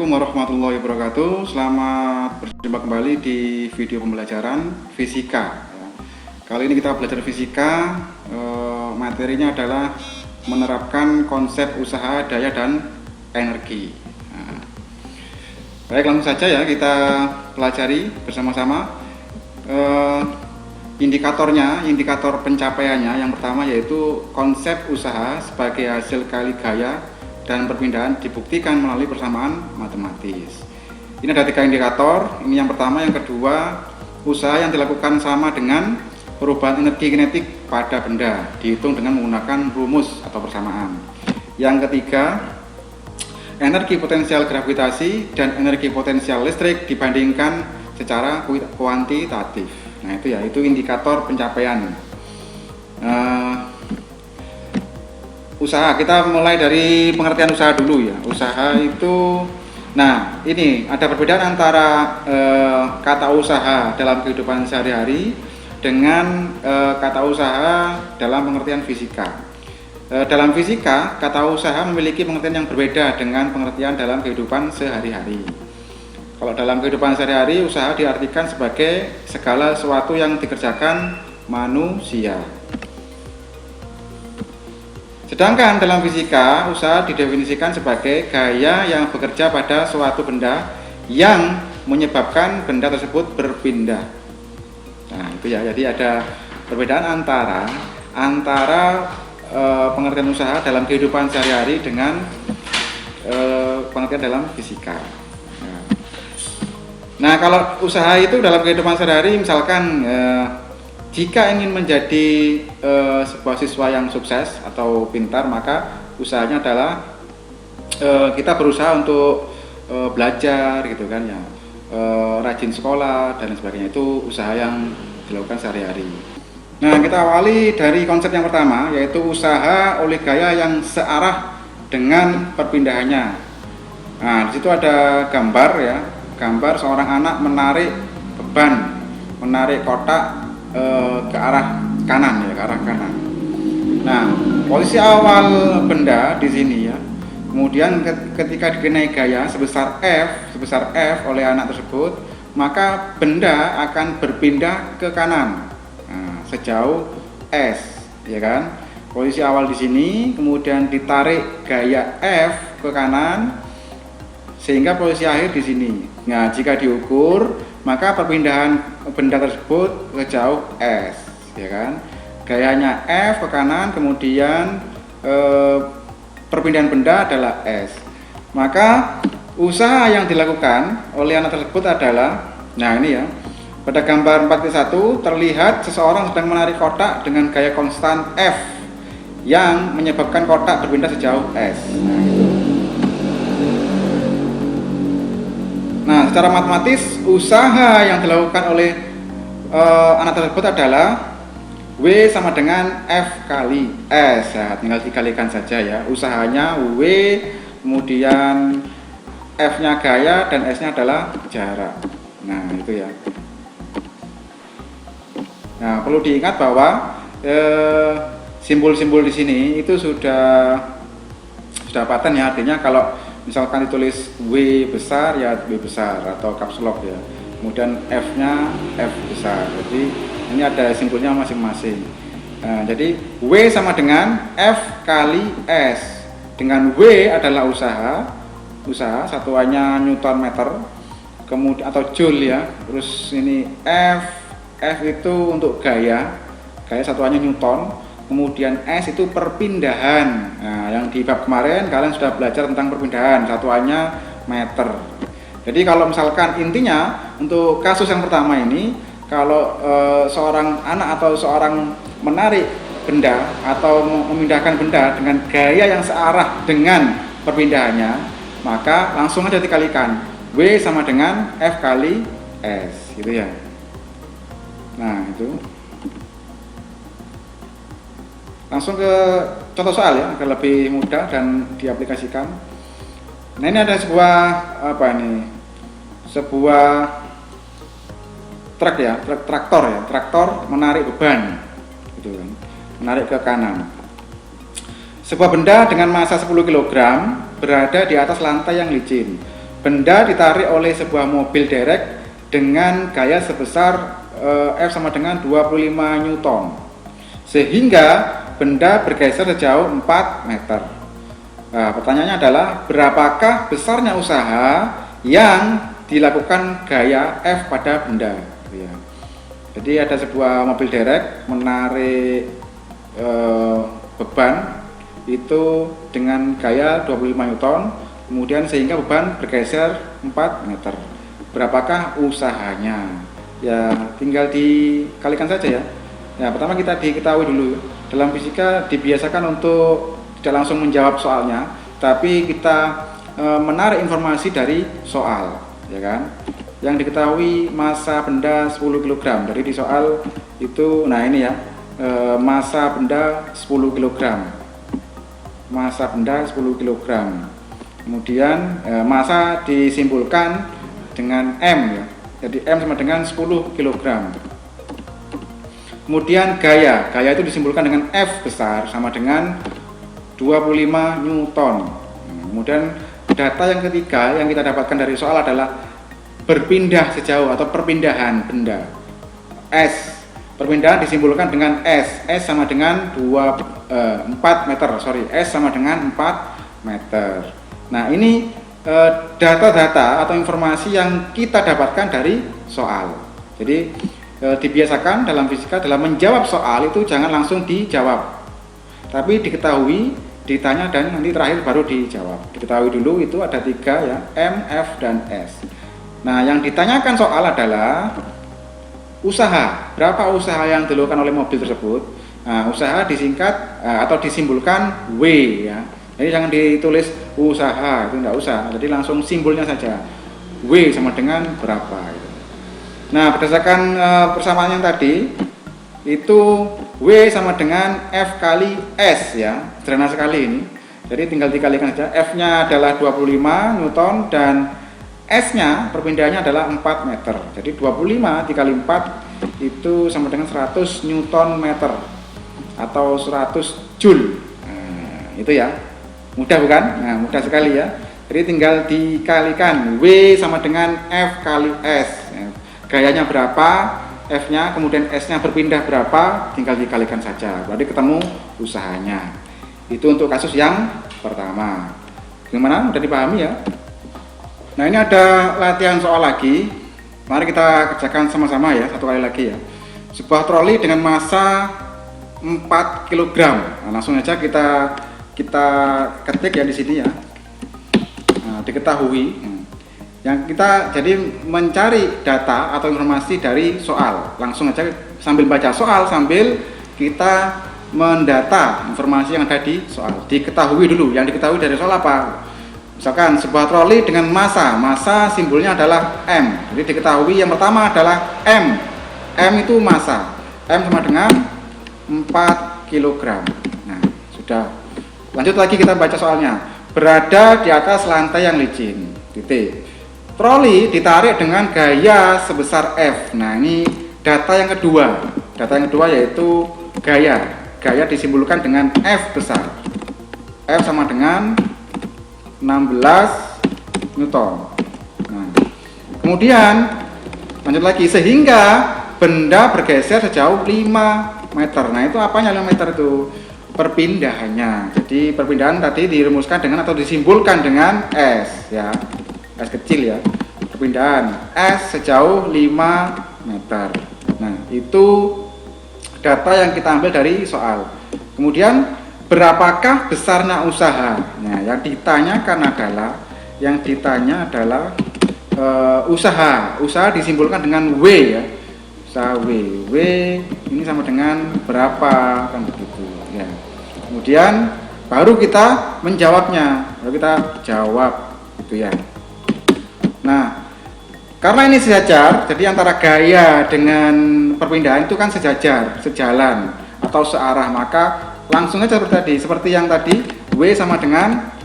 Assalamualaikum warahmatullahi wabarakatuh. Selamat berjumpa kembali di video pembelajaran fisika. Kali ini kita belajar fisika. Materinya adalah menerapkan konsep usaha, daya, dan energi. Baik, langsung saja ya kita pelajari bersama-sama. Indikator pencapaiannya yang pertama yaitu konsep usaha sebagai hasil kali gaya dan perpindahan dibuktikan melalui persamaan matematis. Ini ada 3 indikator. Ini yang pertama. Yang kedua, usaha yang dilakukan sama dengan perubahan energi kinetik pada benda dihitung dengan menggunakan rumus atau persamaan. Yang ketiga, energi potensial gravitasi dan energi potensial listrik dibandingkan secara kuantitatif. Nah, itu indikator pencapaian. Usaha, kita mulai dari pengertian usaha dulu ya. Usaha itu, nah ini ada perbedaan antara kata usaha dalam kehidupan sehari-hari dengan kata usaha dalam pengertian fisika. Dalam fisika, kata usaha memiliki pengertian yang berbeda dengan pengertian dalam kehidupan sehari-hari. Kalau dalam kehidupan sehari-hari, usaha diartikan sebagai segala sesuatu yang dikerjakan manusia. Sedangkan dalam fisika, usaha didefinisikan sebagai gaya yang bekerja pada suatu benda yang menyebabkan benda tersebut berpindah. Nah, itu ya. Jadi ada perbedaan antara pengertian usaha dalam kehidupan sehari-hari dengan pengertian dalam fisika. Nah, kalau usaha itu dalam kehidupan sehari-hari, misalkan jika ingin menjadi sebuah siswa yang sukses atau pintar, maka usahanya adalah kita berusaha untuk belajar gitu kan ya, rajin sekolah dan sebagainya. Itu usaha yang dilakukan sehari-hari. Nah, kita awali dari konsep yang pertama, yaitu usaha oleh gaya yang searah dengan perpindahannya. Nah, di situ ada gambar ya, gambar seorang anak menarik beban, menarik kotak ke arah kanan ya, ke arah kanan. Nah, posisi awal benda di sini ya. Kemudian ketika dikenai gaya sebesar F oleh anak tersebut, maka benda akan berpindah ke kanan. Nah, sejauh S, ya kan? Posisi awal di sini, kemudian ditarik gaya F ke kanan sehingga posisi akhir di sini. Nah, jika diukur, maka perpindahan benda tersebut ke jauh S, ya kan? Gayanya F ke kanan, kemudian perpindahan benda adalah S. Maka usaha yang dilakukan oleh anak tersebut adalah, nah ini ya, pada gambar 4.1 terlihat seseorang sedang menarik kotak dengan gaya konstan F yang menyebabkan kotak berpindah sejauh S. Nah, gitu. Nah, secara matematis, usaha yang dilakukan oleh anak tersebut adalah W sama dengan F kali S. Ya, tinggal dikalikan saja ya. Usahanya W, kemudian F-nya gaya, dan S-nya adalah jarak. Nah, itu ya. Nah, perlu diingat bahwa simbol-simbol di sini itu sudah paten ya. Artinya kalau misalkan ditulis W besar ya W besar atau caps lock ya. Kemudian F-nya F besar. Jadi ini ada simbolnya masing-masing. Nah, jadi W sama dengan F kali S. Dengan W adalah usaha satuannya Newton meter, kemudian atau joule ya. Terus ini F itu untuk gaya satuannya Newton. Kemudian S itu perpindahan. Nah, yang di bab kemarin kalian sudah belajar tentang perpindahan, satuannya meter. Jadi kalau misalkan intinya untuk kasus yang pertama ini, kalau seorang anak atau seorang menarik benda atau memindahkan benda dengan gaya yang searah dengan perpindahannya, maka langsung aja dikalikan W sama dengan F kali S, gitu ya. Nah, itu. Langsung ke contoh soal ya, agar lebih mudah dan diaplikasikan. Nah, ini ada sebuah sebuah truk ya, traktor menarik beban, gitu kan, menarik ke kanan. Sebuah benda dengan massa 10 kg berada di atas lantai yang licin. benda ditarik oleh sebuah mobil derek dengan gaya sebesar F sama dengan 25 Newton, sehingga benda bergeser sejauh 4 meter. Nah, pertanyaannya adalah berapakah besarnya usaha yang dilakukan gaya F pada benda? Ya. Jadi ada sebuah mobil derek menarik beban itu dengan gaya 25 Newton, kemudian sehingga beban bergeser 4 meter. Berapakah usahanya? Ya tinggal dikalikan saja ya. Ya pertama kita diketahui dulu, dalam fisika dibiasakan untuk tidak langsung menjawab soalnya, tapi kita menarik informasi dari soal, ya kan? Yang diketahui massa benda 10 kg. Jadi di soal itu, nah ini ya, massa benda 10 kg. Massa benda 10 kg. Kemudian massa disimpulkan dengan M ya. Jadi M sama dengan 10 kg. Kemudian gaya itu disimpulkan dengan F besar sama dengan 25 Newton. Kemudian data yang ketiga yang kita dapatkan dari soal adalah berpindah sejauh atau perpindahan benda. S, perpindahan disimpulkan dengan S sama dengan 4 meter, S sama dengan 4 meter. Nah ini data-data atau informasi yang kita dapatkan dari soal. Jadi dibiasakan dalam fisika dalam menjawab soal itu jangan langsung dijawab, tapi diketahui, ditanya, dan nanti terakhir baru dijawab. Diketahui dulu itu ada 3 ya, M, F, dan S. Nah yang ditanyakan soal adalah usaha, berapa usaha yang dilakukan oleh mobil tersebut. Nah, usaha disingkat atau disimpulkan W ya. Jadi jangan ditulis usaha, itu enggak usah. Jadi langsung simbolnya saja. W sama dengan berapa gitu. Nah, berdasarkan persamaan yang tadi itu W sama dengan F kali S ya. Sederhana sekali ini. Jadi tinggal dikalikan saja. F-nya adalah 25 Newton dan S-nya perpindahannya adalah 4 meter. Jadi 25 dikali 4 itu sama dengan 100 Newton meter atau 100 Joule. Nah, itu ya. Mudah bukan? Nah, mudah sekali ya. Jadi tinggal dikalikan W sama dengan F kali S. Gayanya berapa, F-nya, kemudian S-nya berpindah berapa, tinggal dikalikan saja. Berarti ketemu usahanya. Itu untuk kasus yang pertama. Gimana? Sudah dipahami ya? Nah, ini ada latihan soal lagi. Mari kita kerjakan sama-sama ya, satu kali lagi ya. Sebuah troli dengan massa 4 kg. Nah, langsung aja kita ketik ya di sini ya. Nah, diketahui yang kita jadi mencari data atau informasi dari soal. Langsung aja sambil baca soal sambil kita mendata informasi yang ada di soal. Diketahui dulu, yang diketahui dari soal apa? Misalkan sebuah troli dengan massa simbolnya adalah M. Jadi diketahui yang pertama adalah M. M itu massa. M sama dengan 4 kg. Nah, sudah. Lanjut lagi kita baca soalnya. Berada di atas lantai yang licin. Titik. Troli ditarik dengan gaya sebesar F. Nah, ini data yang kedua. Data yang kedua yaitu gaya. Gaya disimbolkan dengan F besar. F sama dengan 16 Newton. Nah, kemudian lanjut lagi sehingga benda bergeser sejauh 5 meter. Nah, itu apanya 5 meter itu? Perpindahannya. Jadi perpindahan tadi dirumuskan dengan atau disimbolkan dengan S ya. S kecil ya. Perpindahan S sejauh 5 meter. Nah, itu data yang kita ambil dari soal. Kemudian berapakah besarnya usaha? Nah, yang ditanyakan adalah usaha disimbolkan dengan W ya. Usaha W ini sama dengan berapa, kan begitu ya. Kemudian baru kita menjawabnya, baru kita jawab gitu ya. Nah, karena ini sejajar, jadi antara gaya dengan perpindahan itu kan sejalan atau searah, maka langsung aja seperti yang tadi, W sama dengan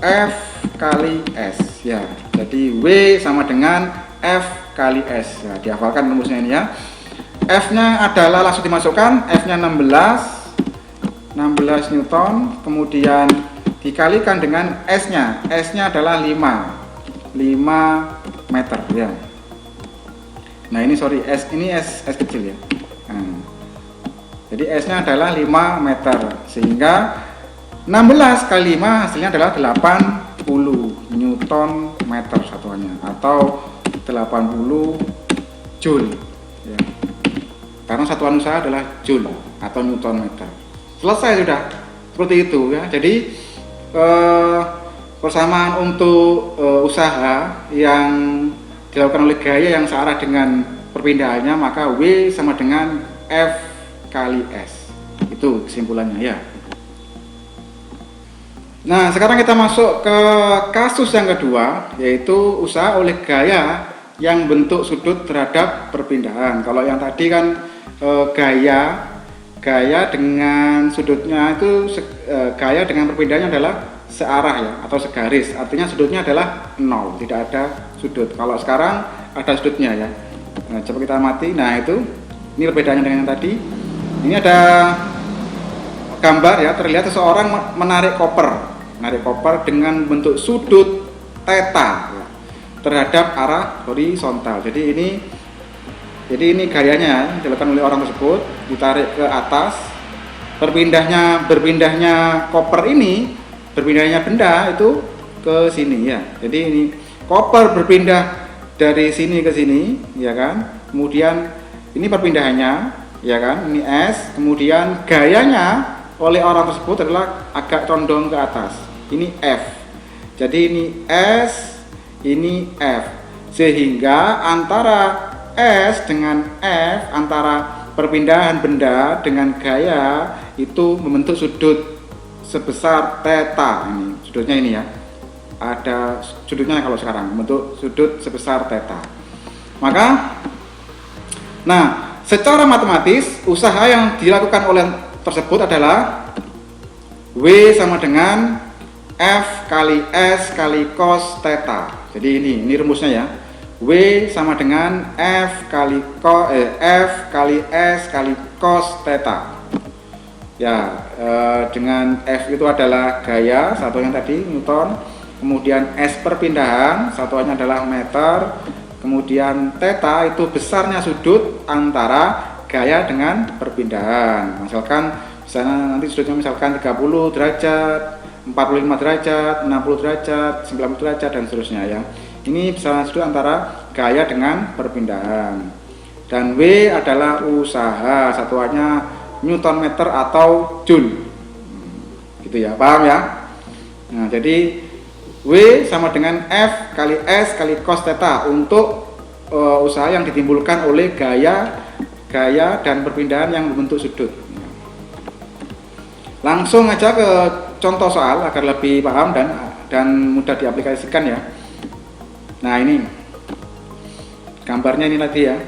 F kali S ya. Jadi W sama dengan F kali S ya, dihafalkan rumusnya ini ya. F nya adalah langsung dimasukkan, F nya 16 Newton, kemudian dikalikan dengan S nya adalah 5 5 meter ya. Nah ini sorry, S ini S kecil ya. Nah, jadi S nya adalah 5 meter, sehingga 16 kali 5 hasilnya adalah 80 Newton meter satuannya, atau 80 Joule ya. Karena satuan usaha adalah Joule atau Newton meter. Selesai sudah, seperti itu ya. Jadi persamaan untuk usaha yang dilakukan oleh gaya yang searah dengan perpindahannya, maka W sama dengan F kali S. Itu kesimpulannya ya. Nah, sekarang kita masuk ke kasus yang kedua, yaitu usaha oleh gaya yang bentuk sudut terhadap perpindahan. Kalau yang tadi kan gaya dengan sudutnya itu gaya dengan perpindahannya adalah searah ya, atau segaris. Artinya sudutnya adalah 0, tidak ada sudut. Kalau sekarang ada sudutnya ya. Nah, coba kita amati. Nah, ini perbedaannya dengan yang tadi. Ini ada gambar ya, terlihat seseorang menarik koper dengan bentuk sudut theta ya, terhadap arah horizontal. Jadi ini gayanya dilakukan oleh orang tersebut, ditarik ke atas. Berpindahnya koper ini, berpindahnya benda itu ke sini ya. Jadi ini koper berpindah dari sini ke sini ya kan. Kemudian ini perpindahannya ya kan, ini S. Kemudian gayanya oleh orang tersebut adalah agak condong ke atas. Ini F. Jadi ini S, ini F. Sehingga antara S dengan F, antara perpindahan benda dengan gaya itu membentuk sudut sebesar theta. Ini sudutnya ini ya. Ada sudutnya kalau sekarang membentuk sudut sebesar theta. Maka secara matematis usaha yang dilakukan oleh tersebut adalah W sama dengan F kali S kali cos theta. Jadi ini rumusnya ya. W sama dengan F kali S kali cos theta. Ya, dengan F itu adalah gaya, satuannya tadi Newton. Kemudian S perpindahan, satuannya adalah meter. Kemudian theta itu besarnya sudut antara gaya dengan perpindahan. Misalkan misalnya nanti sudutnya misalkan 30 derajat, 45 derajat, 60 derajat, 90 derajat dan seterusnya ya. Ini besarnya sudut antara gaya dengan perpindahan. Dan W adalah usaha, satuannya Newton meter atau Joule. Gitu ya, paham ya? Nah, jadi W sama dengan F kali S kali cos theta untuk usaha yang ditimbulkan oleh gaya dan perpindahan yang membentuk sudut. Langsung aja ke contoh soal agar lebih paham dan mudah diaplikasikan ya. Nah, ini gambarnya ini tadi ya.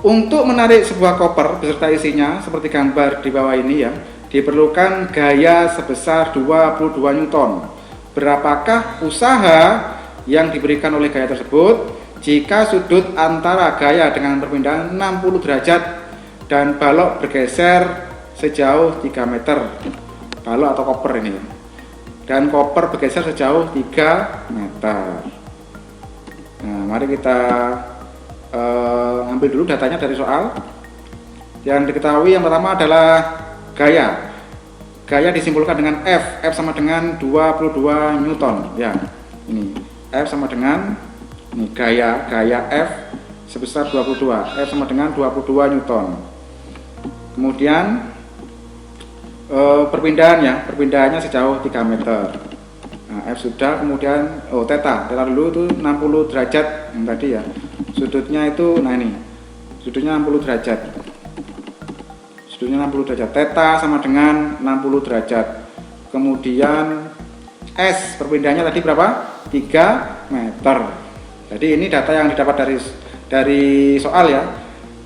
Untuk menarik sebuah koper beserta isinya seperti gambar di bawah ini ya, diperlukan gaya sebesar 22 Newton. Berapakah usaha yang diberikan oleh gaya tersebut jika sudut antara gaya dengan perpindahan 60 derajat dan balok bergeser sejauh 3 meter? Balok atau koper ini. Dan koper bergeser sejauh 3 meter. Nah, mari kita ambil dulu datanya dari soal. Yang diketahui yang pertama adalah gaya. Gaya disimpulkan dengan F sama dengan 22 Newton ya. Ini F sama dengan ini gaya F sebesar 22. F sama dengan 22 Newton. Kemudian perpindahannya sejauh 3 meter. Nah, F sudah, kemudian theta dulu itu 60 derajat yang tadi ya. Sudutnya itu sudutnya 60 derajat. Sudutnya 60 derajat. Theta sama dengan 60 derajat. Kemudian S perpindahannya tadi berapa? 3 meter. Jadi ini data yang didapat dari soal ya.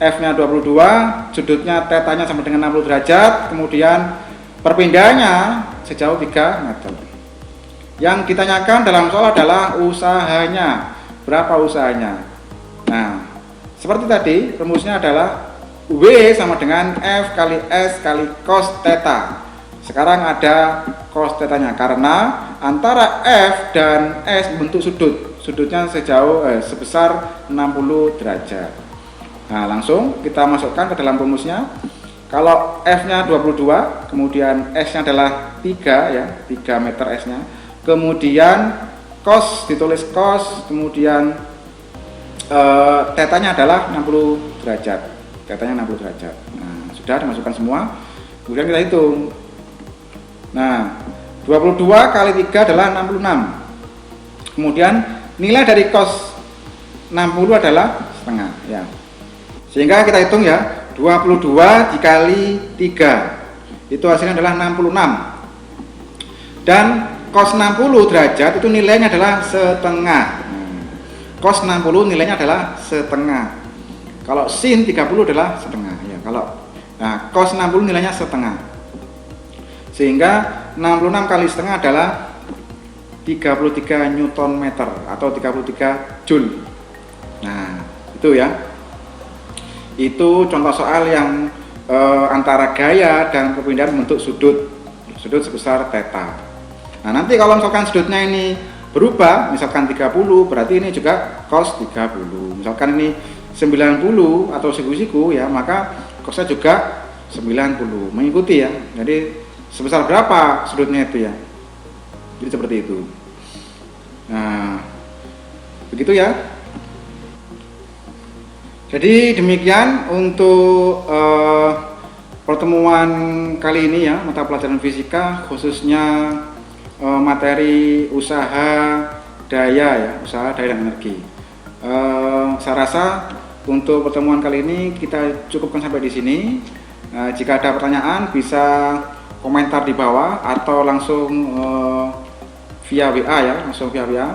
F-nya 22, sudutnya tetanya sama dengan 60 derajat, kemudian perpindahannya sejauh 3 meter. Yang ditanyakan dalam soal adalah usahanya. Berapa usahanya? Nah, seperti tadi rumusnya adalah W sama dengan F kali S kali cos theta. Sekarang ada cos theta-nya karena antara F dan S membentuk sudutnya sebesar 60 derajat. Nah, langsung kita masukkan ke dalam rumusnya. Kalau F-nya 22, kemudian S-nya adalah 3 ya, 3 meter S-nya. Kemudian cos ditulis cos, kemudian tetanya adalah 60 derajat. Tetanya 60 derajat. Nah, sudah dimasukkan semua. Kemudian kita hitung. Nah, 22 kali 3 adalah 66. Kemudian nilai dari cos 60 adalah setengah ya. Sehingga kita hitung ya, 22 dikali 3 itu hasilnya adalah 66. Dan cos 60 derajat itu nilainya adalah setengah. Cos 60 nilainya adalah setengah. Kalau sin 30 adalah setengah ya. Nah, cos 60 nilainya setengah. Sehingga 66 kali setengah adalah 33 Newton meter atau 33 Joule. Nah, itu ya. Itu contoh soal yang antara gaya dan perpindahan bentuk sudut sebesar theta. Nah, nanti kalau misalkan sudutnya ini berubah, misalkan 30, berarti ini juga cos 30. Misalkan ini 90 atau siku-siku ya, maka cosnya juga 90, mengikuti ya. Jadi sebesar berapa sudutnya itu ya. Jadi seperti itu. Nah, begitu ya. Jadi demikian untuk pertemuan kali ini ya, mata pelajaran fisika khususnya materi usaha daya ya, usaha daya dan energi. Saya rasa untuk pertemuan kali ini kita cukupkan sampai di sini. Jika ada pertanyaan bisa komentar di bawah atau langsung via WA ya, langsung via WA.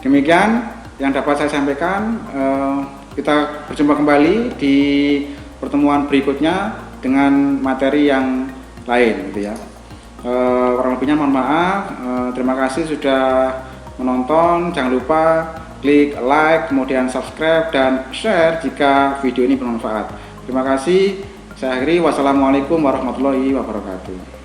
Demikian yang dapat saya sampaikan. Kita berjumpa kembali di pertemuan berikutnya dengan materi yang lain gitu ya. Kurang lebihnya mohon maaf. Terima kasih sudah menonton. Jangan lupa klik like, kemudian subscribe dan share jika video ini bermanfaat. Terima kasih. Saya akhiri. Wassalamualaikum warahmatullahi wabarakatuh.